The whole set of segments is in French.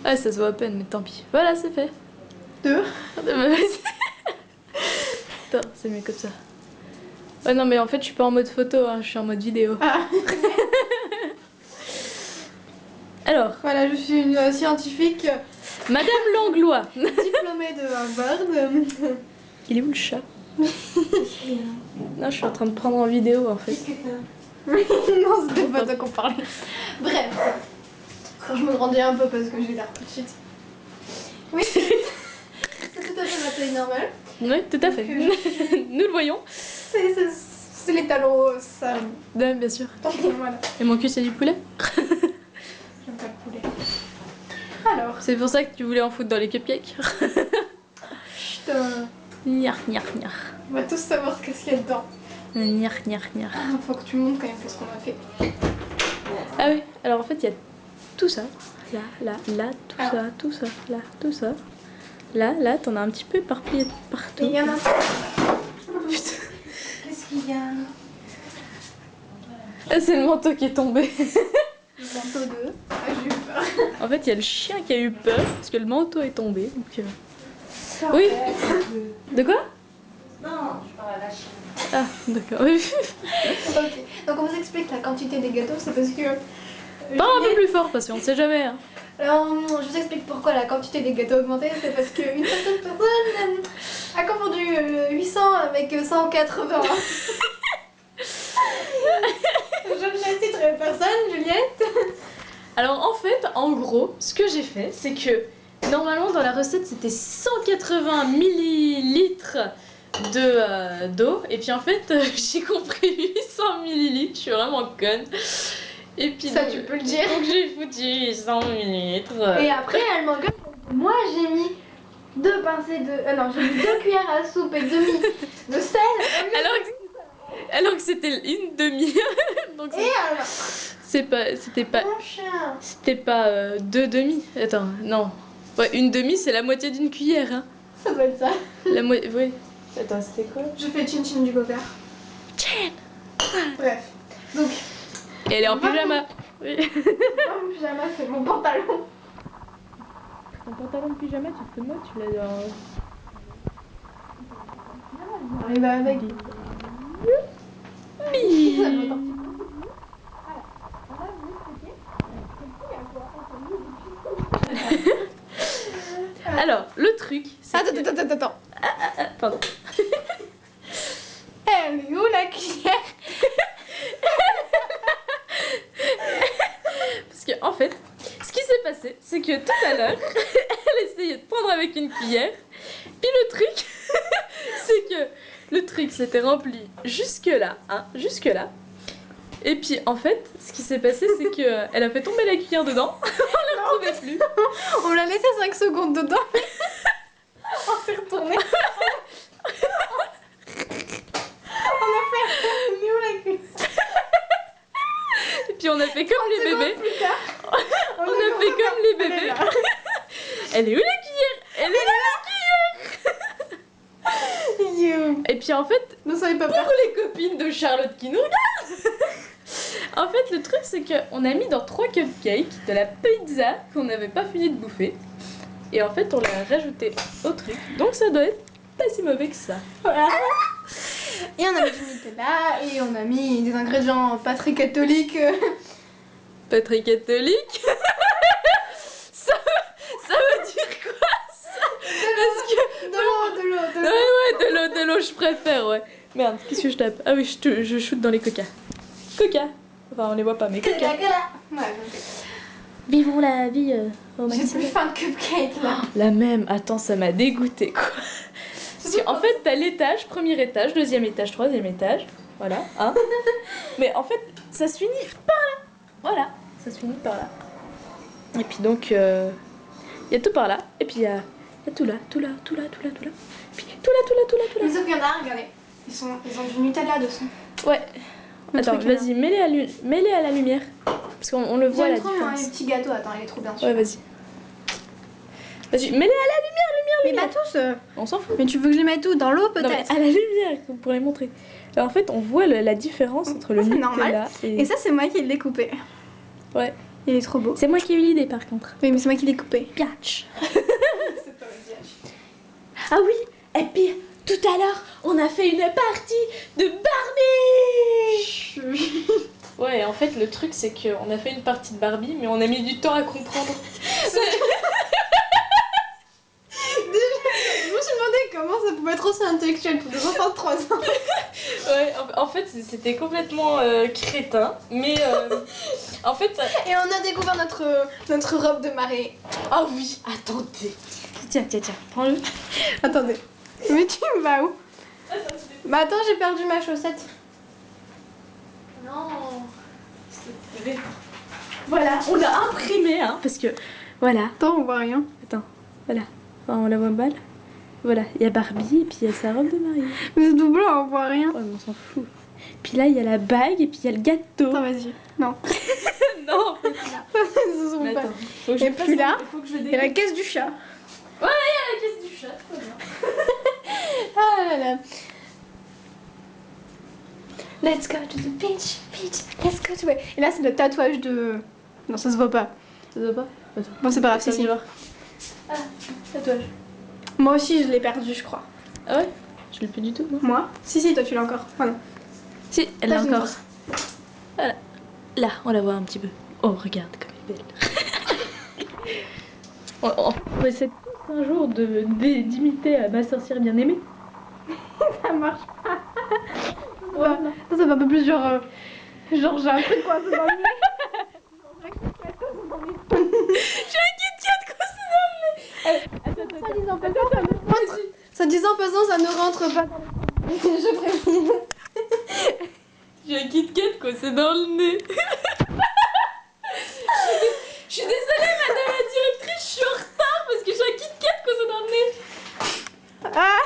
Ah, ça se voit à peine, mais tant pis. Voilà, c'est fait. 2. Attends, c'est mieux comme ça. Ouais, non, mais en fait, je suis pas en mode photo, hein, je suis en mode vidéo. Ah. Alors, Voilà, je suis une scientifique Madame Langlois. diplômée de Harvard. Il est où le chat? Non, je suis en train de prendre en vidéo en fait. Non, c'était pas ça qu'on parlait. Bref. Quand je me grandis un peu parce que j'ai l'air petite. Oui, c'est tout à fait ma taille normale. Oui, tout à fait. Nous le voyons. C'est les talons, ça. Ouais, bien sûr. Voilà. Et mon cul, c'est du poulet. J'aime pas le poulet. Alors, C'est pour ça que tu voulais en foutre dans les cupcakes. putain. Niar, niar, niar. On va tous savoir qu'est-ce qu'il y a dedans. Niar, niar, niar. Faut que tu montres quand même qu'est-ce qu'on a fait. Ah oui, alors en fait, il y a tout ça. Là, là, là, tout Ah. ça, tout ça, là, tout ça. Là, là, t'en as un petit peu éparpillé partout. Et il y en a. Putain. Qu'est-ce qu'il y a? Ah, c'est le manteau qui est tombé. Le manteau 2. Ah, j'ai eu peur. En fait, il y a le chien qui a eu peur parce que le manteau est tombé. Donc, oui. De quoi? Non, je parle à la chienne. Ah, d'accord. Oui. Ok. Donc on vous explique la quantité des gâteaux, c'est parce que. Parle un peu plus fort parce qu'on sait jamais. Hein. Alors, je vous explique pourquoi la quantité des gâteaux a augmenté. C'est parce qu'une certaine personne a confondu 800 avec 180. Je ne citerai personne, Juliette. Alors en fait, en gros, ce que j'ai fait, c'est que normalement dans la recette c'était 180 millilitres d'eau et puis en fait j'ai compris 800 millilitres, je suis vraiment conne. Et puis Ça, donc, tu peux le dire. Donc j'ai foutu 800 millilitres. Et après, elle m'engueule. Moi, j'ai mis 2 pincées de. non, j'ai mis 2 cuillères à soupe et demi de sel. Alors que c'était une demi. Donc Et alors c'était pas Mon chien. c'était pas deux demi. Attends, non. Ouais, une demi c'est la moitié d'une cuillère. Hein. Ça doit être ça. La moitié. Oui. Attends, c'était quoi? Je fais chin chin du copain. Tiens. Bref. Donc, Et elle est en pyjama. Oui. mon pyjama, c'est mon pantalon. Ton pantalon de pyjama, tu te fous de moi, tu l'as dans. Et bah, avec. Oui. Ça doit partir. Voilà. On va vous expliquer. Alors, le truc. c'est que- Attends. Pardon. Elle est où la cuillère? Parce que, en fait, ce qui s'est passé, c'est que tout à l'heure, elle essayait de prendre avec une cuillère. Puis le truc, c'est que le truc s'était rempli jusque-là, hein, jusque-là. Et puis, en fait, ce qui s'est passé, c'est que elle a fait tomber la cuillère dedans. On la retrouvait plus. On l'a laissé 5 secondes dedans. On s'est retourné. On a fait. Elle est où la cuillère? Et puis on a fait comme les bébés. Plus tard. On a fait comme les Elle est bébés. là. Elle est où la cuillère? Elle est là la cuillère. You. Et puis en fait, Ne soyez pas pour peur. les copines de Charlotte qui nous regardent, en fait le truc c'est qu'on a mis dans 3 cupcakes de la pizza qu'on n'avait pas fini de bouffer. Et en fait on l'a rajouté au truc. Donc ça doit être pas si mauvais que ça. Voilà. Et on a mis du Nutella et on a mis des ingrédients pas très catholiques. Pas très catholique. ça veut dire quoi ça? Parce que... De l'eau. Ouais, de l'eau, je préfère, ouais. Merde, qu'est-ce que je tape? Ah oui, je shoot dans les coca. Coca. Enfin, on les voit pas, mais coca. Ouais, Vivons la vie au j'ai maximum. plus faim de cupcake là. La même, attends, ça m'a dégoûté, quoi. Parce qu'en fait, t'as l'étage, premier étage, deuxième étage, troisième étage. Voilà, hein. Mais en fait, ça se finit par là. Voilà, ça se finit par là. Et puis donc, il y a tout par là. Et puis il y a tout là, tout là, tout là, tout là, tout là. Puis tout là, tout là, tout là, tout là. Mais sauf qu'il y en a un, regardez. Ils ont du Nutella dessous. Ouais. Le Attends, truc est vas-y, mets-les à la lumière. Parce qu'on le voit la J'aime trop différence. les petits gâteaux. Attends, il est trop bien. Ouais, vas-y. Vas-y, mets-les à la lumière, Mais lumière. pas tous. On s'en fout. Mais tu veux que je les mette où? Dans l'eau Non, mais peut-être? à la lumière, pour les montrer. Alors, en fait, on voit la différence entre le c'est Nutella normal. et... Et ça, c'est moi qui l'ai coupé. Ouais. Il est trop beau. C'est moi qui ai eu l'idée par contre. Oui, mais c'est moi qui l'ai coupé. Biatch. C'est pas le diage. Ah oui, et puis tout à l'heure, on a fait une partie de Barbie. Ouais, en fait, le truc, c'est qu'on a fait une partie de Barbie, mais on a mis du temps à comprendre. Je me suis demandé comment ça pouvait être aussi intellectuel pour des enfants de 3 ans. Ouais, en fait, c'était complètement crétin, mais en fait... Et on a découvert notre robe de marée. Ah oui, attendez. Tiens, prends-le. Attendez. Mais tu vas où? Bah attends, j'ai perdu ma chaussette. Non. Voilà, on l'a imprimé, hein, parce que... Voilà. Attends, on voit rien. Attends, voilà. Enfin, on la voit mal. Voilà, il y a Barbie et puis il y a sa robe de mariée. Mais c'est tout blanc, on voit rien. Ouais, mais on s'en fout. Puis là, il y a la bague et puis il y a le gâteau. Attends, vas-y. Non. Non. Ce sont Mais pas. attends, faut que je Et fasse puis ça, là, il faut que je il y a la caisse du chat. Ouais, il y a la caisse du chat, très bien. Ah là là. Let's go to the beach, let's go to... Et là, c'est le tatouage de... Non, ça se voit pas. Ça se voit pas? Attends. Bon, c'est pas grave, Ça si. va voir. Ah, tatouage. Moi aussi, je l'ai perdu, je crois. Ah ouais? Je l'ai plus du tout, moi. Moi? Si, toi, tu l'as encore. Enfin, non. Si, elle l'a Là, je encore. l'ai. Voilà. Là, on la voit un petit peu. Oh, regarde comme elle est belle. On essaie tous un jour d'imiter ma sorcière bien-aimée. Ça marche pas. Ça fait un peu plus genre... genre, j'ai un truc quoi, c'est dans le nez. J'ai un Kit Kat coincé dans le nez. Attends. Ça disant pesant, ça ne rentre pas dans le nez. Je préviens. J'ai un Kit Kat coincé dans le nez. Je suis désolée, madame la directrice, je suis en retard parce que j'ai un Kit Kat coincé dans le nez. Ah.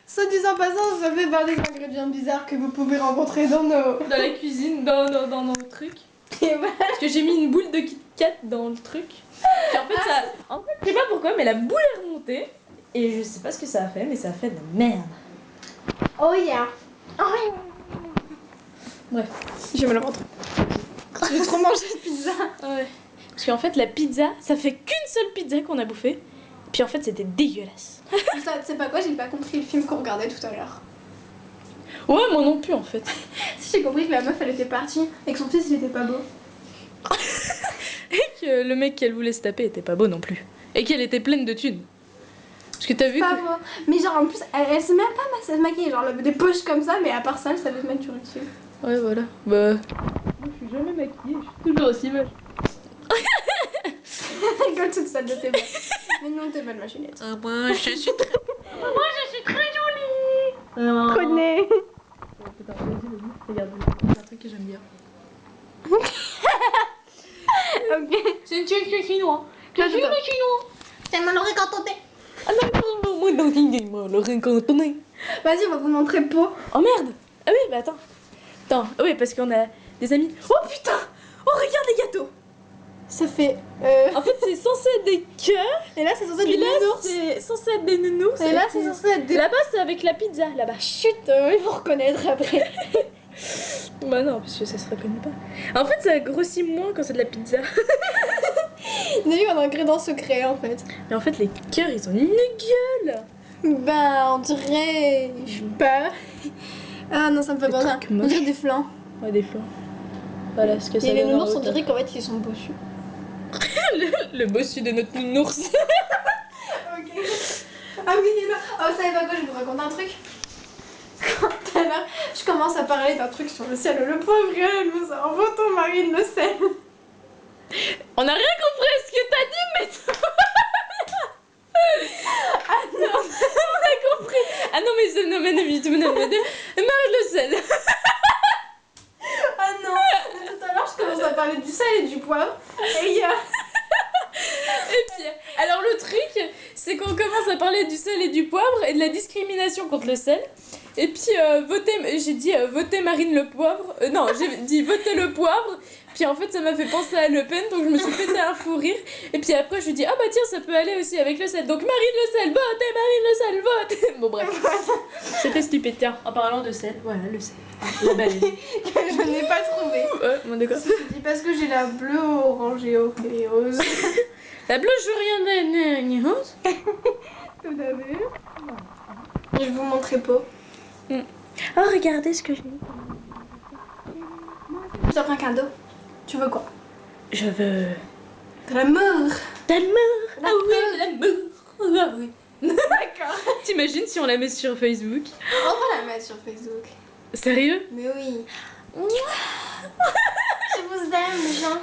Ça disant pesant, ça fait par des ingrédients bizarres que vous pouvez rencontrer dans nos... Dans la cuisine, dans nos trucs. Et voilà. Parce que j'ai mis une boule de Kit Kat dans le truc. Puis en fait, je sais pas pourquoi, mais la boule est remontée. Et je sais pas ce que ça a fait, mais ça a fait de la merde. Oh yeah. Oh yeah. Bref. J'ai mal au ventre. J'ai trop mangé de pizza. Ouais. Parce qu'en fait, la pizza, ça fait qu'une seule pizza qu'on a bouffée. Puis en fait, c'était dégueulasse. Putain, tu sais pas quoi, j'ai pas compris le film qu'on regardait tout à l'heure. Ouais, moi non plus en fait. Si j'ai compris que la meuf elle était partie et que son fils il était pas beau. Et que le mec qu'elle voulait se taper était pas beau non plus. Et qu'elle était pleine de thunes. Parce que t'as vu Pas que... beau. Mais genre en plus, elle se met pas à se maquiller. Genre elle avait des poches comme ça, mais à part ça, elle savait se mettre sur une dessus. Ouais, voilà. Bah... Moi, je suis jamais maquillée, je suis toujours aussi moche. Elle rigole toute seule de tes mots. Mais non, t'es belle machinette. Moi, je suis très... Moi, je suis très jolie. Connais. Oh, putain, vas-y, regarde, c'est un truc que j'aime bien. Ok. C'est une chaîne chinois. Je suis chinois. T'es malheureux quand on t'est. Ah non, moi, dans une game, le réincarné. Vas-y, on va vous montrer Pau. Oh merde. Ah oui, bah attends. Attends, oui, parce qu'on a des amis. Oh putain. Oh, regarde les gâteaux. Ça fait. En fait, c'est censé être des cœurs. Et là, c'est censé être Puis des là, nounours. c'est censé être des nounous. Et là, c'est censé être des. Là-bas, c'est avec la pizza, là-bas. Chut, il faut reconnaître après. Bah non, parce que ça se reconnaît pas. En fait, ça grossit moins quand c'est de la pizza. On a eu un ingrédient secret en fait. Mais en fait, les cœurs, ils ont une gueule. Bah, on dirait. Je sais pas. Ah non, ça me fait Des penser. trucs On moches. dirait des flancs. Ouais, des fois. Voilà ce que ça Et les donne en nounours, on hauteur. dirait qu'en fait ils sont bossus. Le bossu de notre nounours. Ok. Ah oui, il est là. Oh, vous savez pas quoi, je vais vous raconter un truc. Quand tout à l'heure, je commence à parler d'un truc sur le sel. Le pauvre elle me cerveau, ton mari le sel. On n'a rien compris à ce que t'as dit, mais... Ah non. On a compris. Ah non, mais c'est... Non, mais Marie le sel. Ah non. Tout à l'heure, je commence à parler du sel et du poivre. Et il y a. Et puis, alors le truc, c'est qu'on commence à parler du sel et du poivre et de la discrimination contre le sel. Et puis, j'ai dit votez Marine le poivre. Non, j'ai dit votez le poivre. Puis en fait, ça m'a fait penser à Le Pen, donc je me suis pété un fou rire. Et puis après, je lui dis, ah bah tiens, ça peut aller aussi avec le sel. Donc Marine Le Sel, vote, et Marine Le Sel, vote. Bon, bref. C'était stupide. Tiens, en parlant de sel, voilà, le sel. La baleine. Que je n'ai pas trouvé. Ouais, bon, d'accord. Je dis parce que j'ai la bleue, orange et rose. La bleue, je rien ni rose. Vous avez je vais vous montrer pas. Oh, regardez ce que j'ai. Je t'offre un cadeau. Tu veux quoi? Je veux. De l'amour. D'amour. Ah oui, de l'amour. Ah oui. D'accord. T'imagines si on la met sur Facebook? On va la mettre sur Facebook. Sérieux? Mais oui. Je vous aime, les gens.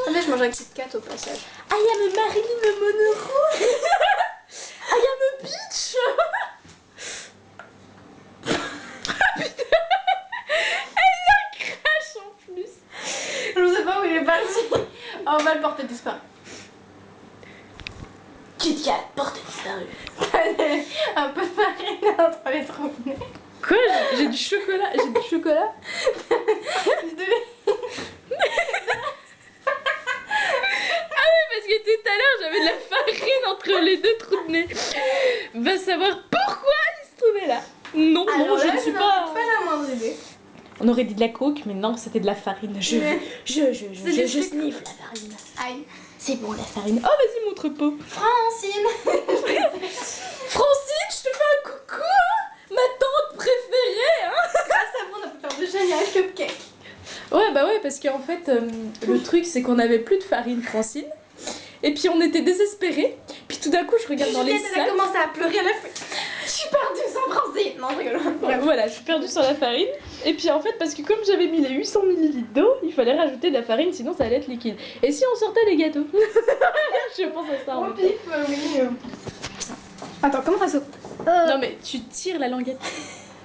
Attendez, je mange un Kit Kat au passage. I am a Marilyn le Monroe. I am a bitch. Putain. Elle la crache en plus. Je sais pas où il est parti. Oh, on va le porter disparu. Kit Kat, porte disparu. Un peu de farine entre les trous. Quoi? J'ai du chocolat. J'ai du chocolat. Parce que tout à l'heure j'avais de la farine entre les deux trous de nez. Va savoir pourquoi il se trouvait là. Non, Alors non, je là, ne suis n'ai pas. pas la moindre idée. On aurait dit de la coke, mais non, c'était de la farine. Je sniffe la farine. Aïe. C'est bon la farine. Oh, vas-y, montre pas. Francine. Francine, je te fais un coucou, hein, ma tante préférée, hein. Grâce à vous, on a pu faire de génial cupcakes. Ouais, bah ouais, parce qu'en fait, le truc, c'est qu'on avait plus de farine, Francine. Et puis on était désespérés. Puis tout d'un coup, je regarde dans les Juliette, elle a sacs. commencé à pleurer, elle a fait. Je suis perdue sans Francine. Non, je rigole. Bref. Voilà, je suis perdue sur la farine. Et puis en fait, parce que comme j'avais mis les 800 ml d'eau, il fallait rajouter de la farine, sinon ça allait être liquide. Et si on sortait les gâteaux? Je pense à ça. En Au même temps. pif, oui. Attends, comment ça saute? Non mais tu tires la languette.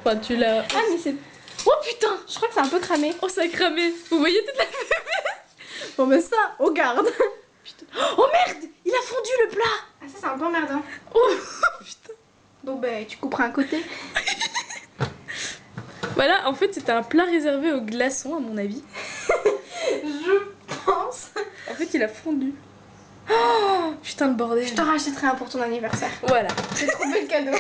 Enfin, tu la... Ah, mais c'est. Oh putain! Je crois que c'est un peu cramé. Oh, ça a cramé. Vous voyez toute la... Bon, ben ça, on garde. Putain. Oh merde! Il a fondu le plat! Ah, ça, c'est un peu emmerdant. Oh putain. Bon, ben, tu couperas un côté. Voilà, en fait, c'était un plat réservé aux glaçons, à mon avis. Je pense. En fait, il a fondu. Oh putain, le bordel. Je t'en rachèterai un pour ton anniversaire. Voilà. J'ai trouvé le cadeau.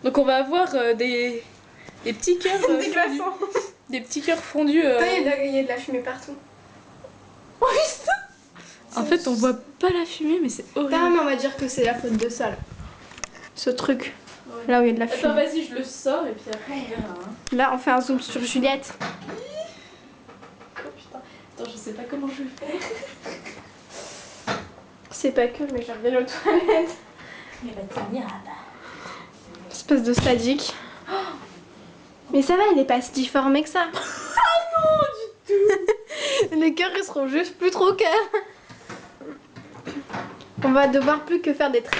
Donc on va avoir des petits cœurs Des fondus. glaçons. Des petits cœurs fondus. Il y a de la fumée partout. Oh, putain. En fait, on voit pas la fumée, mais c'est horrible. Ah, mais on va dire que c'est la faute de ça, là. Ce truc. Ouais. Là où il y a de la Attends, fumée. vas-y, je le sors et puis après on verra. Hein. Là, on fait un zoom sur Juliette. Oh putain. Attends, je sais pas comment je vais faire. C'est pas que, mais j'aime bien aux toilettes. Il va tenir à bas. Espèce de sadique. Mais ça va, il est pas si déformé que ça. Ah non, du tout. Les cœurs, ils seront juste plus trop cœurs. On va devoir plus que faire des traits.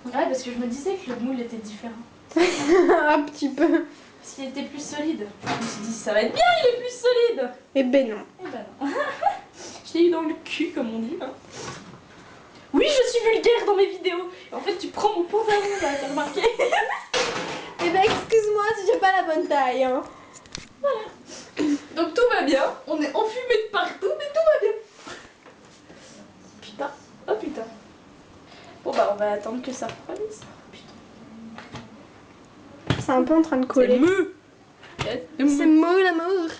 Ouais, parce que je me disais que le moule était différent. Un petit peu. Parce qu'il était plus solide. Je me suis dit, ça va être bien, il est plus solide. Eh ben non. Eh ben non. Je l'ai eu dans le cul, comme on dit. Hein. Oui, je suis vulgaire dans mes vidéos. En fait, tu prends mon pantalon, là, t'as remarqué? Eh ben excuse-moi si j'ai pas la bonne taille. Hein. Donc tout va bien. On est enfumé de partout, mais tout va bien. Putain. Oh putain. Bon bah, on va attendre que ça refroidisse. Putain. C'est un peu en train de C'est coller. mou. C'est mou l'amour.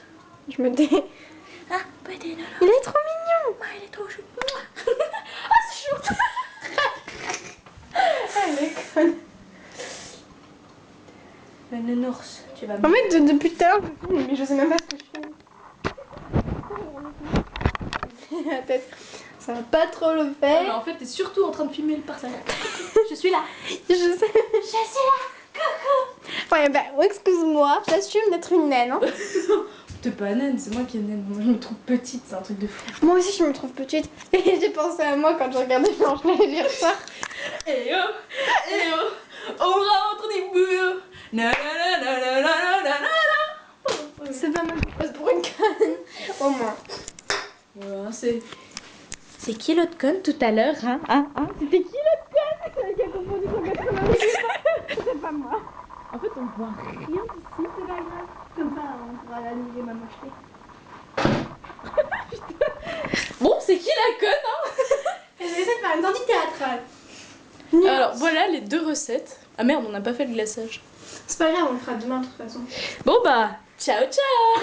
Je me dis. Ah, petit nana. Il est trop mignon. Ah, il est trop chou. Ah, c'est chaud. Elle est conne. Le nounours, tu vas En fait, depuis tout à l'heure, mais je sais même pas ce que je fais. La tête. Ça va pas trop le Non, faire. mais en fait, t'es surtout en train de filmer le partage. Je suis là. Je sais. Je suis là. Coucou. Ouais, bah, excuse-moi, j'assume d'être une naine. Hein. T'es pas naine, c'est moi qui est naine. Moi, je me trouve petite, c'est un truc de fou. Moi aussi, je me trouve petite. Et j'ai pensé à moi quand je regardais Blanche-Neige hier soir. Eh oh, on rentre des bouillots. Na na na na na na na na. C'est pas mal, je passe pour une conne. Au moins. Voilà, c'est qui l'autre conne tout à l'heure, hein? C'était qui l'autre conne? C'est qui a confondu son 88. C'est pas moi. En fait, on voit rien d'ici. C'est pas grave. Comme ça, on pourra l'allumer même acheter. Bon, c'est qui la conne, hein? Elle essaie de faire une sortie théâtrale. Alors, voilà les 2 recettes. Ah merde, on n'a pas fait le glaçage. C'est pas grave, on le fera demain de toute façon. Bon bah, ciao ciao.